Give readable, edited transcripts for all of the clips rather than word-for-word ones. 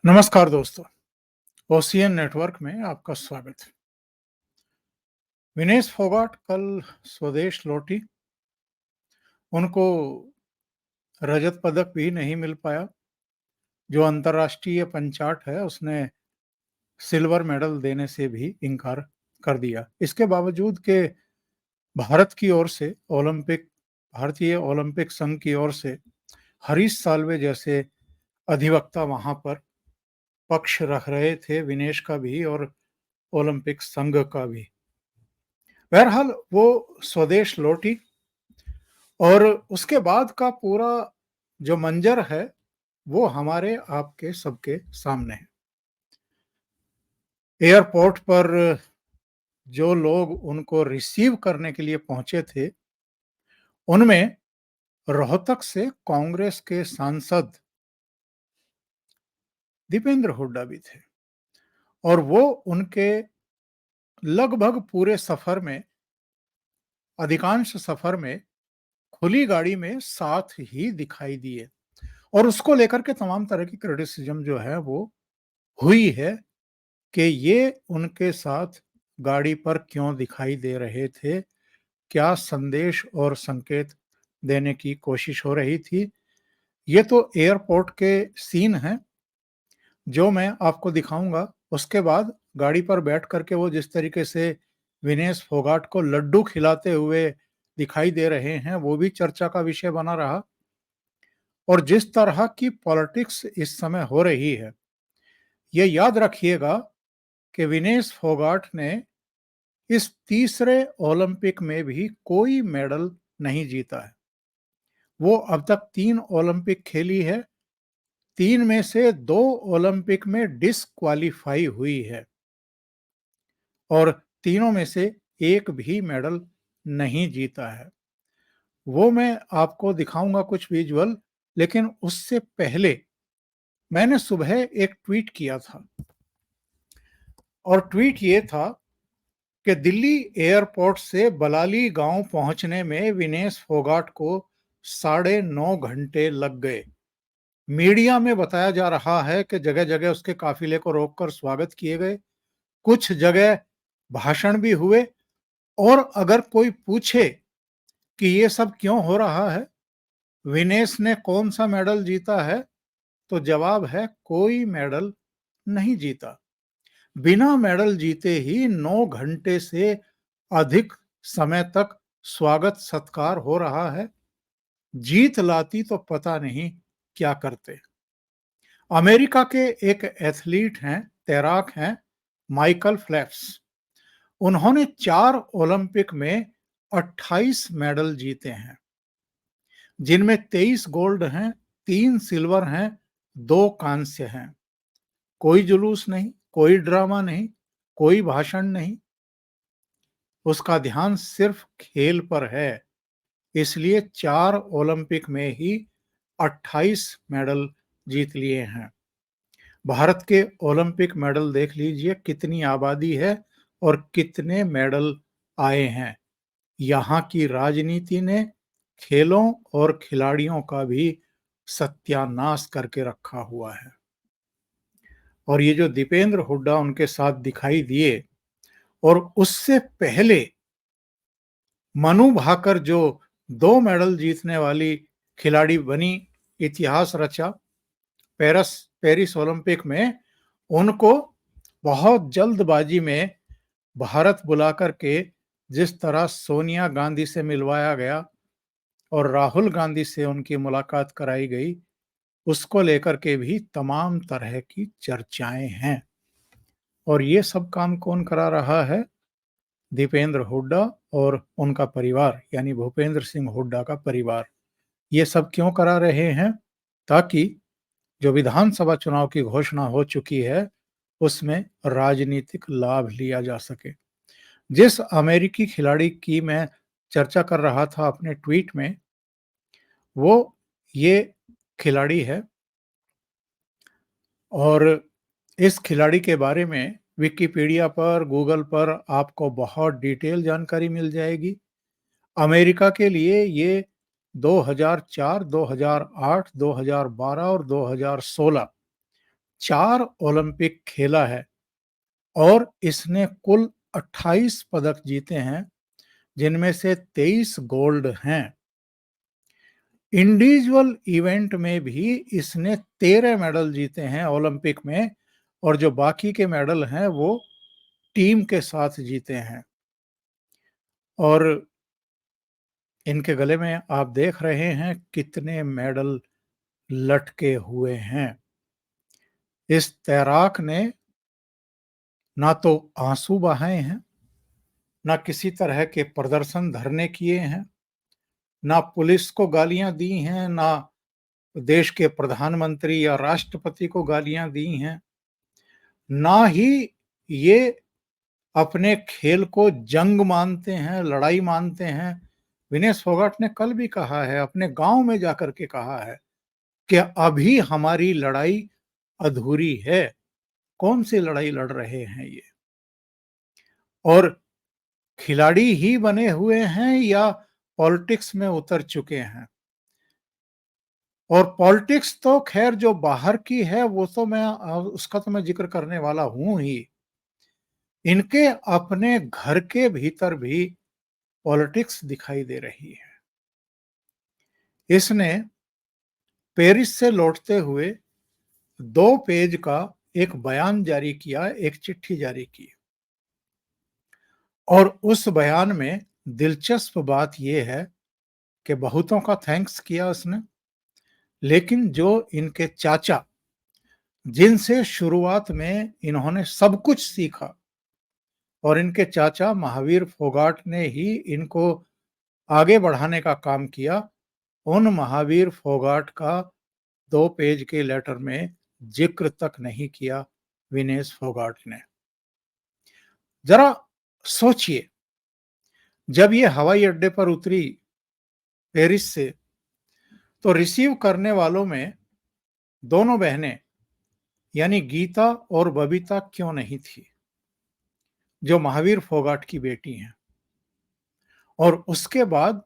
नमस्कार दोस्तों, ocean network में आपका स्वागत है। विनेश फोगाट कल स्वदेश लौटी। उनको रजत पदक भी नहीं मिल पाया। जो अंतर्राष्ट्रीय पंचाट है उसने सिल्वर मेडल देने से भी इनकार कर दिया। इसके बावजूद के भारत की ओर से भारतीय ओलंपिक संघ की ओर से हरीश साल्वे जैसे अधिवक्ता वहां पर पक्ष रख रहे थे, विनेश का भी और ओलंपिक संघ का भी। बहरहाल वो स्वदेश लौटी और उसके बाद का पूरा जो मंजर है वो हमारे आपके सबके सामने है। एयरपोर्ट पर जो लोग उनको रिसीव करने के लिए पहुंचे थे उनमें रोहतक से कांग्रेस के सांसद दीपेंद्र हुड्डा भी थे और वो उनके लगभग पूरे सफर में, अधिकांश सफर में खुली गाड़ी में साथ ही दिखाई दिए। और उसको लेकर के तमाम तरह की क्रिटिसिज्म जो है वो हुई है कि ये उनके साथ गाड़ी पर क्यों दिखाई दे रहे थे, क्या संदेश और संकेत देने की कोशिश हो रही थी। ये तो एयरपोर्ट के सीन हैं जो मैं आपको दिखाऊंगा। उसके बाद गाड़ी पर बैठ करके वो जिस तरीके से विनेश फोगाट को लड्डू खिलाते हुए दिखाई दे रहे हैं वो भी चर्चा का विषय बना रहा। और जिस तरह की पॉलिटिक्स इस समय हो रही है, ये याद रखिएगा कि विनेश फोगाट ने इस तीसरे ओलंपिक में भी कोई मेडल नहीं जीता है। वो अब तक 3 ओलंपिक खेली है, 3 में से 2 ओलंपिक में डिस्क्वालीफाई हुई है और तीनों में से एक भी मेडल नहीं जीता है। वो मैं आपको दिखाऊंगा कुछ विजुअल, लेकिन उससे पहले मैंने सुबह एक ट्वीट किया था और ट्वीट ये था कि दिल्ली एयरपोर्ट से बलाली गांव पहुंचने में विनेश फोगाट को 9.5 घंटे लग गए। मीडिया में बताया जा रहा है कि जगह जगह उसके काफिले को रोककर स्वागत किए गए, कुछ जगह भाषण भी हुए। और अगर कोई पूछे कि ये सब क्यों हो रहा है, विनेश ने कौन सा मेडल जीता है, तो जवाब है कोई मेडल नहीं जीता। बिना मेडल जीते ही 9 घंटे से अधिक समय तक स्वागत सत्कार हो रहा है। जीत लाती तो पता नहीं क्या करते। अमेरिका के एक एथलीट हैं, तैराक हैं, माइकल फेल्प्स। उन्होंने 4 ओलंपिक में 28 मेडल जीते हैं, जिनमें 23 गोल्ड हैं, 3 सिल्वर हैं, 2 कांस्य हैं। कोई जुलूस नहीं, कोई ड्रामा नहीं, कोई भाषण नहीं। उसका ध्यान सिर्फ खेल पर है, इसलिए 4 ओलंपिक में ही 28 मेडल जीत लिए हैं। भारत के ओलंपिक मेडल देख लीजिए, कितनी आबादी है और कितने मेडल आए हैं। यहाँ की राजनीति ने खेलों और खिलाड़ियों का भी सत्यानाश करके रखा हुआ है। और ये जो दीपेंद्र हुड्डा उनके साथ दिखाई दिए, और उससे पहले मनु भाकर जो 2 मेडल जीतने वाली खिलाड़ी बनी, इतिहास रचा पेरिस ओलंपिक में, उनको बहुत जल्दबाजी में भारत बुलाकर के जिस तरह सोनिया गांधी से मिलवाया गया और राहुल गांधी से उनकी मुलाकात कराई गई, उसको लेकर के भी तमाम तरह की चर्चाएं हैं। और ये सब काम कौन करा रहा है? दीपेंद्र हुड्डा और उनका परिवार, यानी भूपेंद्र सिंह हुड्डा का परिवार। ये सब क्यों करा रहे हैं? ताकि जो विधानसभा चुनाव की घोषणा हो चुकी है उसमें राजनीतिक लाभ लिया जा सके। जिस अमेरिकी खिलाड़ी की मैं चर्चा कर रहा था अपने ट्वीट में, वो ये खिलाड़ी है। और इस खिलाड़ी के बारे में विकिपीडिया पर, गूगल पर आपको बहुत डिटेल जानकारी मिल जाएगी। अमेरिका के लिए ये 2004, 2008, 2012 और 2016 4 ओलंपिक खेला है और इसने कुल 28 पदक जीते हैं, जिनमें से 23 गोल्ड हैं। इंडिविजुअल इवेंट में भी इसने 13 मेडल जीते हैं ओलंपिक में, और जो बाकी के मेडल हैं वो टीम के साथ जीते हैं। और इनके गले में आप देख रहे हैं कितने मेडल लटके हुए हैं। इस तैराक ने ना तो आंसू बहाए हैं, ना किसी तरह के प्रदर्शन धरने किए हैं, ना पुलिस को गालियां दी हैं, ना देश के प्रधानमंत्री या राष्ट्रपति को गालियां दी हैं, ना ही ये अपने खेल को जंग मानते हैं, लड़ाई मानते हैं। विनेश फोगाट ने कल भी कहा है, अपने गांव में जाकर के कहा है कि अभी हमारी लड़ाई अधूरी है। कौन सी लड़ाई लड़ रहे हैं ये? और खिलाड़ी ही बने हुए हैं या पॉलिटिक्स में उतर चुके हैं? और पॉलिटिक्स तो खैर जो बाहर की है वो तो मैं उसका तो मैं जिक्र करने वाला हूं ही। इनके अपने घर के भीतर भी पॉलिटिक्स दिखाई दे रही है। इसने पेरिस से लौटते हुए 2 पेज का एक बयान जारी किया, एक चिट्ठी जारी की, और उस बयान में दिलचस्प बात यह है कि बहुतों का थैंक्स किया उसने, लेकिन जो इनके चाचा, जिनसे शुरुआत में इन्होंने सब कुछ सीखा, और इनके चाचा महावीर फोगाट ने ही इनको आगे बढ़ाने का काम किया, उन महावीर फोगाट का 2 पेज के लेटर में जिक्र तक नहीं किया विनेश फोगाट ने। जरा सोचिए, जब ये हवाई अड्डे पर उतरी पेरिस से, तो रिसीव करने वालों में दोनों बहनें यानी गीता और बबीता क्यों नहीं थी, जो महावीर फोगाट की बेटी हैं। और उसके बाद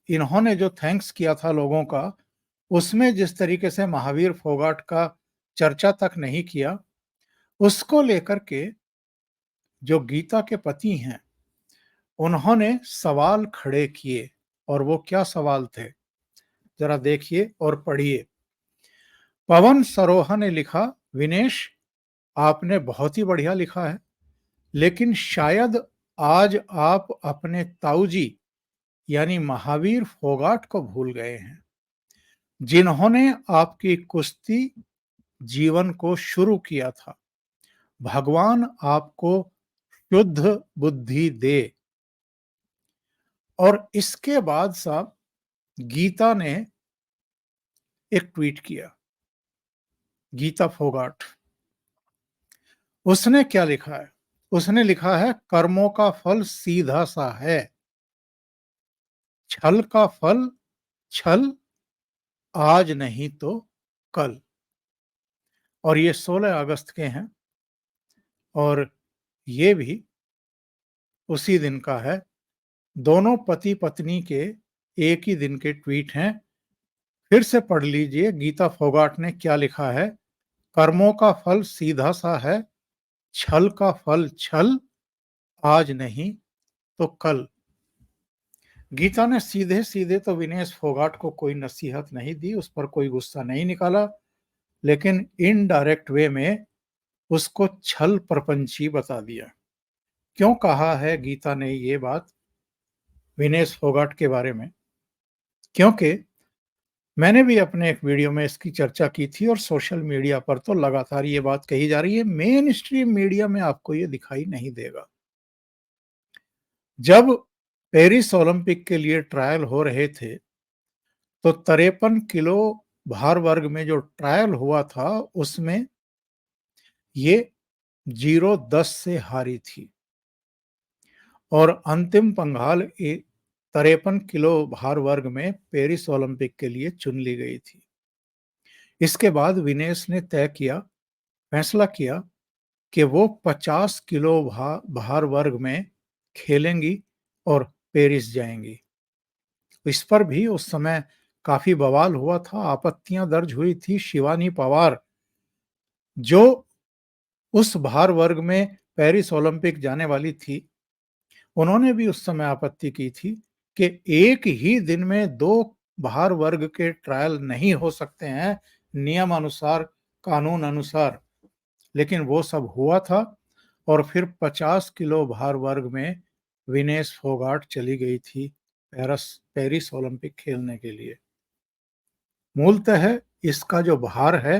इन्होंने जो थैंक्स किया था लोगों का, उसमें जिस तरीके से महावीर फोगाट का चर्चा तक नहीं किया, उसको लेकर के जो गीता के पति हैं, उन्होंने सवाल खड़े किए। और वो क्या सवाल थे, जरा देखिए और पढ़िए। पवन सरोहा ने लिखा, विनेश, आपने बहुत ही बढ़िया लिखा है, लेकिन शायद आज आप अपने ताऊजी यानी महावीर फोगाट को भूल गए हैं, जिन्होंने आपकी कुश्ती जीवन को शुरू किया था। भगवान आपको शुद्ध बुद्धि दे। और इसके बाद साहब गीता ने एक ट्वीट किया, गीता फोगाट। उसने क्या लिखा है? उसने लिखा है, कर्मों का फल सीधा सा है, छल का फल छल, आज नहीं तो कल। और ये 16 अगस्त के हैं, और ये भी उसी दिन का है। दोनों पति पत्नी के एक ही दिन के ट्वीट हैं। फिर से पढ़ लीजिए गीता फोगाट ने क्या लिखा है। कर्मों का फल सीधा सा है, छल का फल छल, आज नहीं तो कल। गीता ने सीधे सीधे तो विनेश फोगाट को कोई नसीहत नहीं दी, उस पर कोई गुस्सा नहीं निकाला, लेकिन इनडायरेक्ट वे में उसको छल प्रपंची बता दिया। क्यों कहा है गीता ने ये बात विनेश फोगाट के बारे में? क्योंकि मैंने भी अपने एक वीडियो में इसकी चर्चा की थी, और सोशल मीडिया पर तो लगातार ये बात कही जा रही है। मेन स्ट्रीम मीडिया में आपको ये दिखाई नहीं देगा। जब पेरिस ओलंपिक के लिए ट्रायल हो रहे थे, तो 53 किलो भार वर्ग में जो ट्रायल हुआ था, उसमें ये 0-10 से हारी थी, और अंतिम पंघाल 53 किलो भार वर्ग में पेरिस ओलंपिक के लिए चुन ली गई थी। इसके बाद विनेश ने फैसला किया कि वो 50 किलो भार वर्ग में खेलेंगी और पेरिस जाएंगी। इस पर भी उस समय काफी बवाल हुआ था, आपत्तियां दर्ज हुई थी। शिवानी पवार जो उस भार वर्ग में पेरिस ओलंपिक जाने वाली थी, उन्होंने भी उस समय आपत्ति की थी कि एक ही दिन में 2 भार वर्ग के ट्रायल नहीं हो सकते हैं, नियम अनुसार, कानून अनुसार। लेकिन वो सब हुआ था और फिर 50 किलो भार वर्ग में विनेश फोगाट चली गई थी पेरिस ओलंपिक खेलने के लिए। मूलतः इसका जो भार है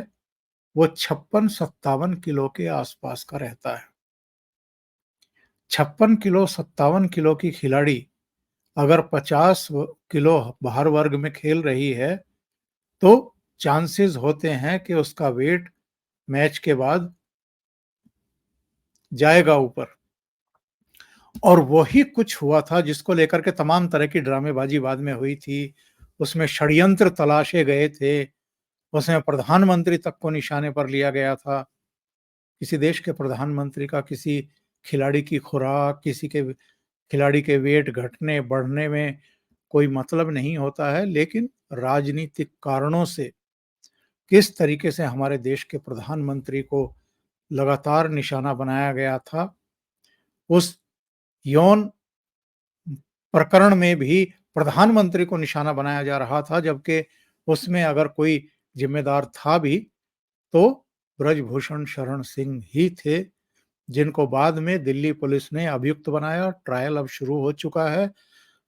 वो 56-57 किलो के आसपास का रहता है। 56 किलो 57 किलो की खिलाड़ी अगर 50 किलो भार वर्ग में खेल रही है तो चांसेस होते हैं कि उसका वेट मैच के बाद जाएगा ऊपर। और वही कुछ हुआ था जिसको लेकर के तमाम तरह की ड्रामेबाजी बाद में हुई थी। उसमें षड्यंत्र तलाशे गए थे, उसमें प्रधानमंत्री तक को निशाने पर लिया गया था। किसी देश के प्रधानमंत्री का किसी खिलाड़ी की खुराक, किसी के खिलाड़ी के वेट घटने बढ़ने में कोई मतलब नहीं होता है, लेकिन राजनीतिक कारणों से किस तरीके से हमारे देश के प्रधानमंत्री को लगातार निशाना बनाया गया था, उस यौन प्रकरण में भी प्रधानमंत्री को निशाना बनाया जा रहा था, जबकि उसमें अगर कोई जिम्मेदार था भी तो ब्रजभूषण शरण सिंह ही थे, जिनको बाद में दिल्ली पुलिस ने अभियुक्त बनाया। ट्रायल अब शुरू हो चुका है,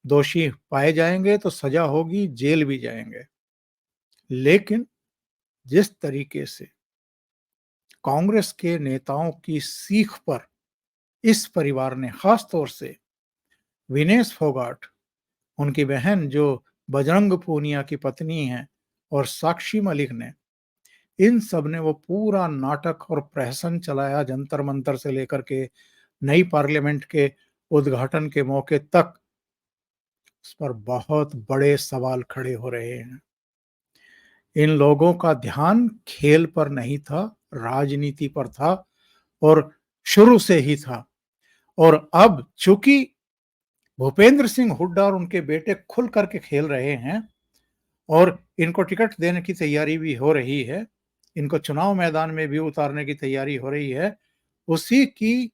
दोषी पाए जाएंगे तो सजा होगी, जेल भी जाएंगे। लेकिन जिस तरीके से कांग्रेस के नेताओं की सीख पर इस परिवार ने, खास तौर से विनेश फोगाट, उनकी बहन जो बजरंग पूनिया की पत्नी हैं, और साक्षी मलिक ने, इन सब ने वो पूरा नाटक और प्रहसन चलाया जंतर मंतर से लेकर के नई पार्लियामेंट के उद्घाटन के मौके तक। उस पर बहुत बड़े सवाल खड़े हो रहे हैं। इन लोगों का ध्यान खेल पर नहीं था, राजनीति पर था, और शुरू से ही था। और अब चूंकि भूपेंद्र सिंह हुड्डा और उनके बेटे खुल करके खेल रहे हैं और इनको टिकट देने की तैयारी भी हो रही है, इनको चुनाव मैदान में भी उतारने की तैयारी हो रही है, उसी की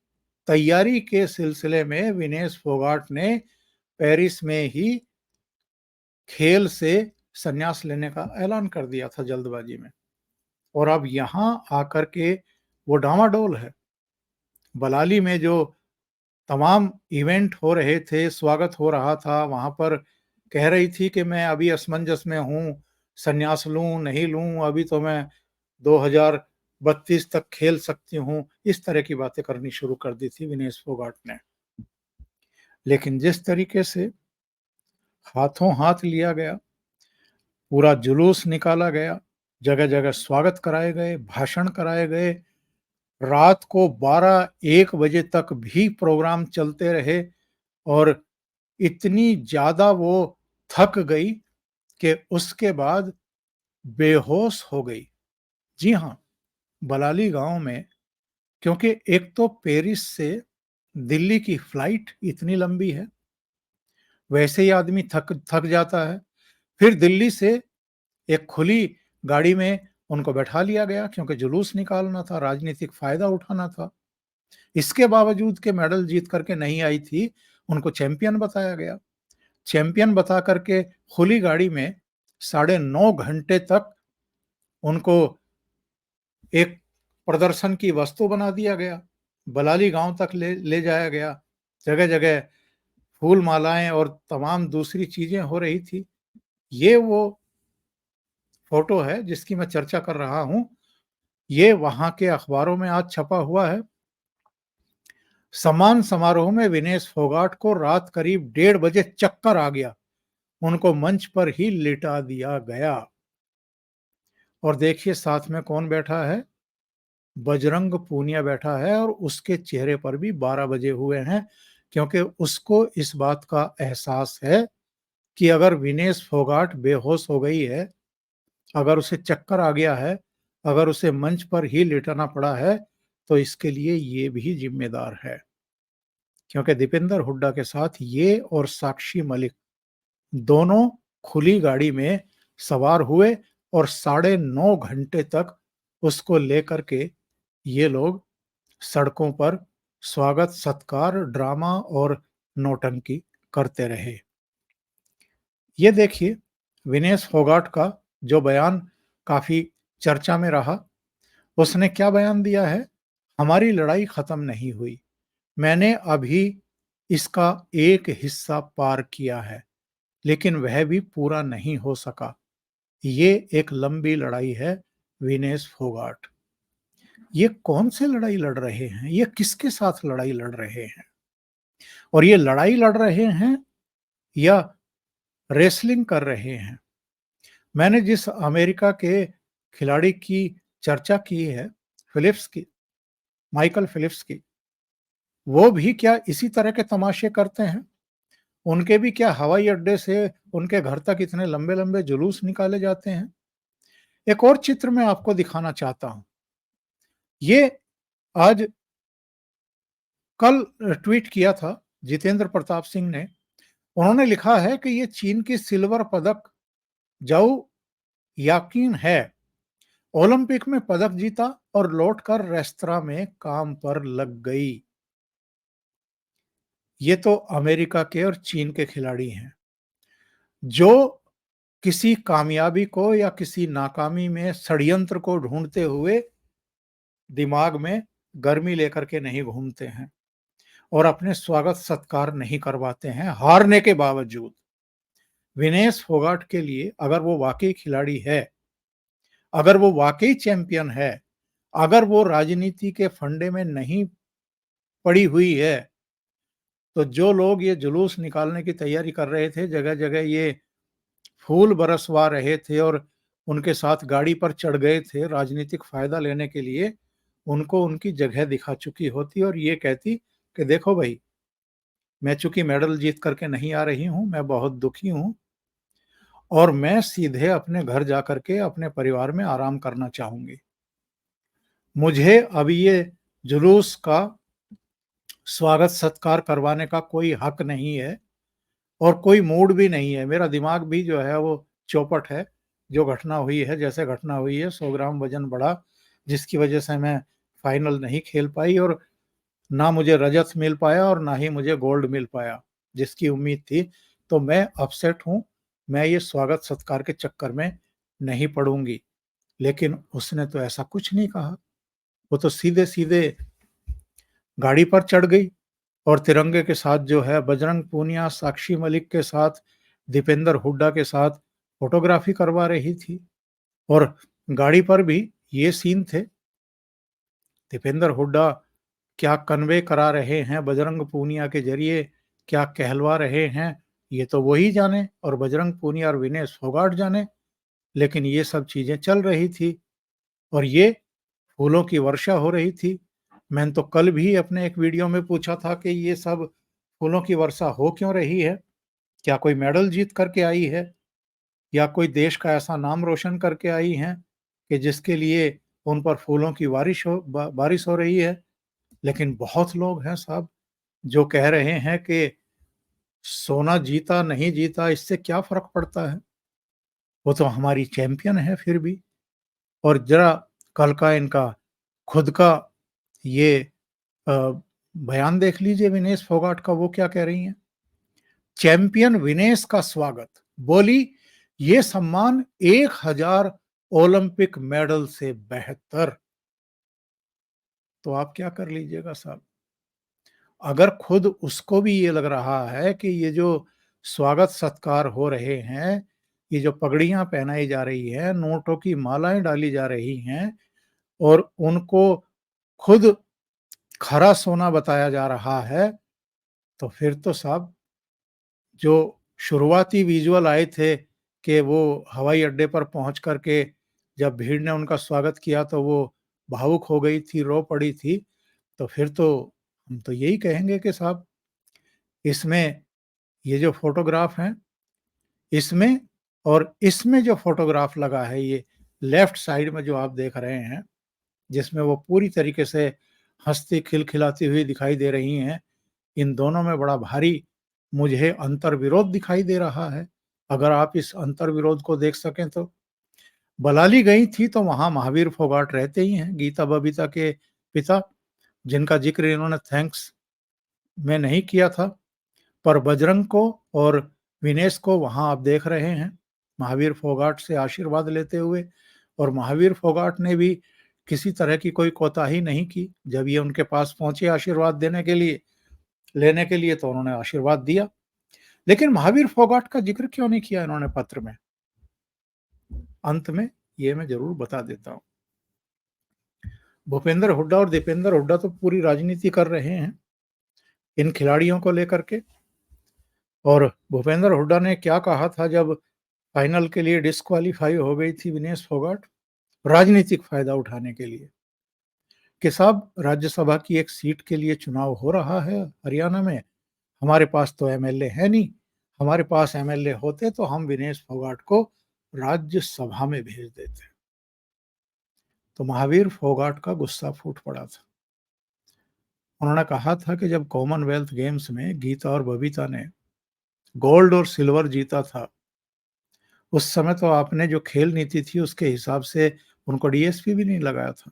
तैयारी के सिलसिले में विनेश फोगाट ने पेरिस में ही खेल से संन्यास लेने का ऐलान कर दिया था जल्दबाजी में। और अब यहां आकर के वो डामाडोल है। बलाली में जो तमाम इवेंट हो रहे थे, स्वागत हो रहा था, वहां पर कह रही थी कि मैं अभी असमंजस में हूँ, संन्यास लूं नहीं लूं, अभी तो मैं 2032 तक खेल सकती हूँ। इस तरह की बातें करनी शुरू कर दी थी विनेश फोगाट ने। लेकिन जिस तरीके से हाथों हाथ लिया गया, पूरा जुलूस निकाला गया, जगह जगह स्वागत कराए गए, भाषण कराए गए, रात को 12-1 बजे तक भी प्रोग्राम चलते रहे, और इतनी ज्यादा वो थक गई कि उसके बाद बेहोश हो गई। जी हाँ, बलाली गांव में, क्योंकि एक तो पेरिस से दिल्ली की फ्लाइट इतनी लंबी है, वैसे ही आदमी थक थक जाता है। फिर दिल्ली से एक खुली गाड़ी में उनको बैठा लिया गया, क्योंकि जुलूस निकालना था, राजनीतिक फायदा उठाना था। इसके बावजूद के मेडल जीत करके नहीं आई थी, उनको चैंपियन बताया गया। चैंपियन बता करके खुली गाड़ी में 9.5 घंटे तक उनको एक प्रदर्शन की वस्तु बना दिया गया। बलाली गांव तक ले जाया गया, जगह जगह फूल मालाएं और तमाम दूसरी चीजें हो रही थी। ये वो फोटो है जिसकी मैं चर्चा कर रहा हूं। ये वहां के अखबारों में आज छपा हुआ है। सम्मान समारोह में विनेश फोगाट को रात करीब 1:30 बजे चक्कर आ गया, उनको मंच पर ही लिटा दिया गया। और देखिए साथ में कौन बैठा है, बजरंग पूनिया बैठा है, और उसके चेहरे पर भी 12 बजे हुए हैं, क्योंकि उसको इस बात का एहसास है कि अगर विनेश फोगाट बेहोश हो गई है, अगर उसे चक्कर आ गया है, अगर उसे मंच पर ही लेटाना पड़ा है, तो इसके लिए ये भी जिम्मेदार है। क्योंकि दीपेंद्र हुड्डा के साथ ये और साक्षी मलिक दोनों खुली गाड़ी में सवार हुए और 9.5 घंटे तक उसको लेकर के ये लोग सड़कों पर स्वागत-सत्कार, ड्रामा और नौटंकी करते रहे। ये देखिए, विनेश फोगाट का जो बयान काफ़ी चर्चा में रहा, उसने क्या बयान दिया है? हमारी लड़ाई खत्म नहीं हुई। मैंने अभी इसका एक हिस्सा पार किया है, लेकिन वह भी पूरा नहीं हो सका। ये एक लंबी लड़ाई है, विनेश फोगाट। ये कौन से लड़ाई लड़ रहे हैं? ये किसके साथ लड़ाई लड़ रहे हैं? और ये लड़ाई लड़ रहे हैं या रेसलिंग कर रहे हैं? मैंने जिस अमेरिका के खिलाड़ी की चर्चा की है, फिलिप्स की, माइकल फिलिप्स की, वो भी क्या इसी तरह के तमाशे करते हैं? उनके भी क्या हवाई अड्डे से उनके घर तक इतने लंबे-लंबे जुलूस निकाले जाते हैं? एक और चित्र मैं आपको दिखाना चाहता हूँ। ये आज कल ट्वीट किया था जितेंद्र प्रताप सिंह ने। उन्होंने लिखा है कि ये चीन की सिल्वर पदक जाऊ याकिन है, ओलंपिक में पदक जीता और लौटकर रेस्तरां में काम पर लग गई। ये तो अमेरिका के और चीन के खिलाड़ी हैं, जो किसी कामयाबी को या किसी नाकामी में षड्यंत्र को ढूंढते हुए दिमाग में गर्मी लेकर के नहीं घूमते हैं और अपने स्वागत सत्कार नहीं करवाते हैं हारने के बावजूद। विनेश फोगाट के लिए अगर वो वाकई खिलाड़ी है, अगर वो वाकई चैंपियन है, अगर वो राजनीति के फंडे में नहीं पड़ी हुई है, तो जो लोग ये जुलूस निकालने की तैयारी कर रहे थे, जगह-जगह ये फूल बरसवा रहे थे और उनके साथ गाड़ी पर चढ़ गए थे राजनीतिक फ़ायदा लेने के लिए, उनको उनकी जगह दिखा चुकी होती और ये कहती कि देखो भई, मैं चूँकि मेडल जीत कर के नहीं आ रही हूँ, मैं बहुत दुखी हूँ और मैं सीधे अपने घर जाकर के अपने परिवार में आराम करना चाहूँगी। मुझे अब ये जुलूस का स्वागत-सत्कार करवाने का कोई हक नहीं है और कोई मूड भी नहीं है। मेरा दिमाग भी जो है वो चौपट है। जो घटना हुई है, जैसे घटना हुई है, 100 ग्राम वज़न बढ़ा, जिसकी वज़ह से मैं फाइनल नहीं खेल पाई और ना मुझे रजत मिल पाया और ना ही मुझे गोल्ड मिल पाया, जिसकी उम्मीद थी। तो मैं अपसेट हूँ, मैं ये स्वागत-सत्कार के चक्कर में नहीं पड़ूँगी। लेकिन उसने तो ऐसा कुछ नहीं कहा। वो तो सीधे-सीधे गाड़ी पर चढ़ गई और तिरंगे के साथ जो है बजरंग पूनिया, साक्षी मलिक के साथ, दीपेंद्र हुड्डा के साथ फ़ोटोग्राफ़ी करवा रही थी और गाड़ी पर भी ये सीन थे। दीपेंद्र हुड्डा क्या कन्वे करा रहे हैं बजरंग पूनिया के ज़रिए, क्या कहलवा रहे हैं, ये तो वो ही जाने और बजरंग पूनिया और विनेश फोगाट जाने। लेकिन ये सब चीज़ें चल रही थी और ये फूलों की वर्षा हो रही थी। मैंने तो कल भी अपने एक वीडियो में पूछा था कि ये सब फूलों की वर्षा हो क्यों रही है? क्या कोई मेडल जीत कर के आई है? या कोई देश का ऐसा नाम रोशन करके आई हैं कि जिसके लिए उन पर फूलों की बारिश हो रही है? लेकिन बहुत लोग हैं साहब जो कह रहे हैं कि सोना जीता, नहीं जीता इससे क्या फ़र्क पड़ता है? वो तो हमारी चैंपियन है फिर भी। और ज़रा कल का इनका खुद का ये अ, बयान देख लीजिए विनेश फोगाट का, वो क्या कह रही हैं। चैंपियन विनेश का स्वागत, बोली ये सम्मान 1000 ओलंपिक मेडल से बेहतर। तो आप क्या कर लीजिएगा साहब। अगर खुद उसको भी ये लग रहा है कि ये जो स्वागत सत्कार हो रहे हैं, ये जो पगड़ियां पहनाई जा रही हैं, नोटों की मालाएं डाली जा रही हैं और उनको खुद खरा सोना बताया जा रहा है, तो फिर तो साहब जो शुरुआती विजुअल आए थे कि वो हवाई अड्डे पर पहुँच कर के जब भीड़ ने उनका स्वागत किया तो वो भावुक हो गई थी, रो पड़ी थी, तो फिर तो हम तो यही कहेंगे कि साहब इसमें ये जो फ़ोटोग्राफ हैं, इसमें और इसमें जो फ़ोटोग्राफ लगा है ये लेफ्ट साइड में जो आप देख रहे हैं, जिसमें वो पूरी तरीके से हँसती खिलखिलाती हुई दिखाई दे रही हैं, इन दोनों में बड़ा भारी मुझे अंतर्विरोध दिखाई दे रहा है। अगर आप इस अंतर्विरोध को देख सकें तो। बलाली गई थी तो वहाँ महावीर फोगाट रहते ही हैं, गीता-बबीता के पिता, जिनका ज़िक्र इन्होंने थैंक्स में नहीं किया था। पर बजरंग को और विनेश को वहाँ आप देख रहे हैं, महावीर फोगाट से आशीर्वाद लेते हुए, और महावीर फोगाट ने भी किसी तरह की कोई कोताही नहीं की। जब ये उनके पास पहुँचे आशीर्वाद देने के लिए, लेने के लिए, तो उन्होंने आशीर्वाद दिया। लेकिन महावीर फोगाट का ज़िक्र क्यों नहीं किया इन्होंने पत्र में? अंत में ये मैं ज़रूर बता देता हूँ। भूपेंद्र हुड्डा और दीपेंद्र हुड्डा तो पूरी राजनीति कर रहे हैं इन खिलाड़ियों को लेकर के। और भूपेंद्र हुड्डा ने क्या कहा था जब फाइनल के लिए डिस्क्वालीफाई हो गई थी विनेश फोगाट, राजनीतिक फायदा उठाने के लिए, कि साहब राज्यसभा की एक सीट के लिए चुनाव हो रहा है हरियाणा में, हमारे पास तो एमएलए है नहीं, हमारे पास एमएलए होते तो हम विनेश फोगाट को राज्यसभा में भेज देते। तो महावीर फोगाट का गुस्सा फूट पड़ा था। उन्होंने कहा था कि जब कॉमनवेल्थ गेम्स में गीता और बबीता ने गोल्ड और सिल्वर जीता था, उस समय तो आपने जो खेल नीति थी उसके हिसाब से उनको डीएसपी भी नहीं लगाया था।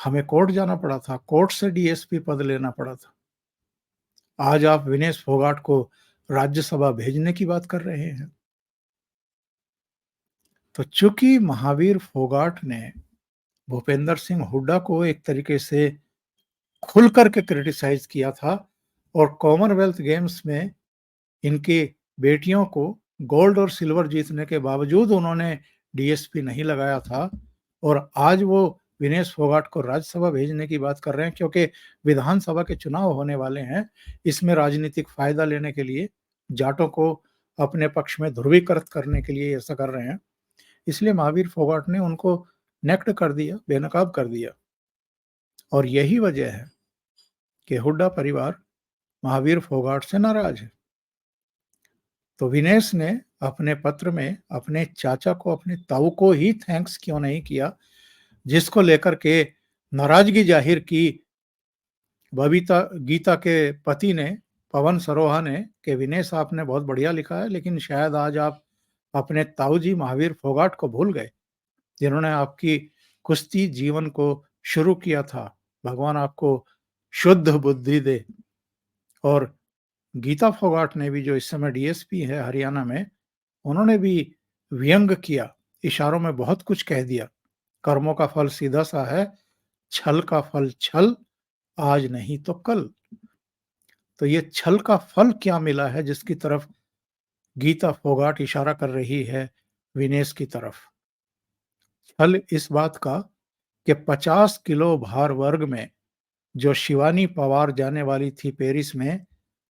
हमें कोर्ट जाना पड़ा था, कोर्ट से डीएसपी पद लेना पड़ा था। आज आप विनेश फोगाट को राज्यसभा भेजने की बात कर रहे हैं। तो चूंकि महावीर फोगाट ने भूपेंद्र सिंह हुड्डा को एक तरीके से खुल करके क्रिटिसाइज किया था, और कॉमनवेल्थ गेम्स में इनकी बेटियों को गोल्ड और सिल्वर जीतने के बावजूद उन्होंने डीएसपी नहीं लगाया था, और आज वो विनेश फोगाट को राज्यसभा भेजने की बात कर रहे हैं क्योंकि विधानसभा के चुनाव होने वाले हैं। इसमें राजनीतिक फायदा लेने के लिए, जाटों को अपने पक्ष में ध्रुवीकृत करने के लिए ऐसा कर रहे हैं। इसलिए महावीर फोगाट ने उनको नेक्ड कर दिया, बेनकाब कर दिया। और यही वजह है कि हुड्डा परिवार महावीर फोगाट से नाराज है। तो विनेश ने अपने पत्र में अपने चाचा को, अपने ताऊ को ही थैंक्स क्यों नहीं किया, जिसको लेकर के नाराजगी जाहिर की बबीता गीता के पति ने, पवन सरोहा ने, कि विनेश आपने बहुत बढ़िया लिखा है, लेकिन शायद आज आप अपने ताऊ जी महावीर फोगाट को भूल गए, जिन्होंने आपकी कुश्ती जीवन को शुरू किया था। भगवान आपको शुद्ध बुद्धि दे। और गीता फोगाट ने भी, जो इस समय डीएसपी है हरियाणा में, उन्होंने भी व्यंग किया, इशारों में बहुत कुछ कह दिया। कर्मों का फल सीधा सा है, छल का फल छल, आज नहीं तो कल। तो ये छल का फल क्या मिला है जिसकी तरफ गीता फोगाट इशारा कर रही है विनेश की तरफ? छल इस बात का कि 50 किलो भार वर्ग में जो शिवानी पवार जाने वाली थी पेरिस में,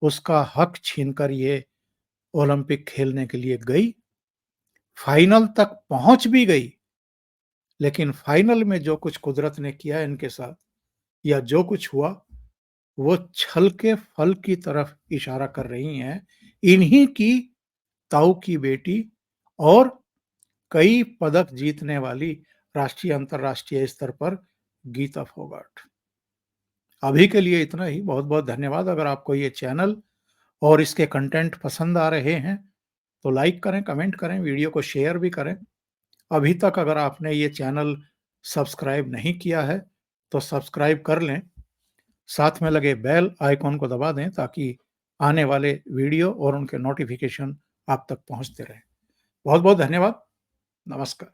उसका हक छीनकर ये ओलंपिक खेलने के लिए गई, फाइनल तक पहुंच भी गई, लेकिन फाइनल में जो कुछ कुदरत ने किया इनके साथ, या जो कुछ हुआ, वो छल के फल की तरफ इशारा कर रही हैं इन्हीं की ताऊ की बेटी, और कई पदक जीतने वाली राष्ट्रीय अंतर्राष्ट्रीय स्तर पर गीता फोगाट। अभी के लिए इतना ही। बहुत बहुत धन्यवाद। अगर आपको ये चैनल और इसके कंटेंट पसंद आ रहे हैं तो लाइक करें, कमेंट करें, वीडियो को शेयर भी करें। अभी तक अगर आपने ये चैनल सब्सक्राइब नहीं किया है तो सब्सक्राइब कर लें, साथ में लगे बेल आइकॉन को दबा दें ताकि आने वाले वीडियो और उनके नोटिफिकेशन आप तक पहुंचते रहें। बहुत बहुत धन्यवाद। नमस्कार।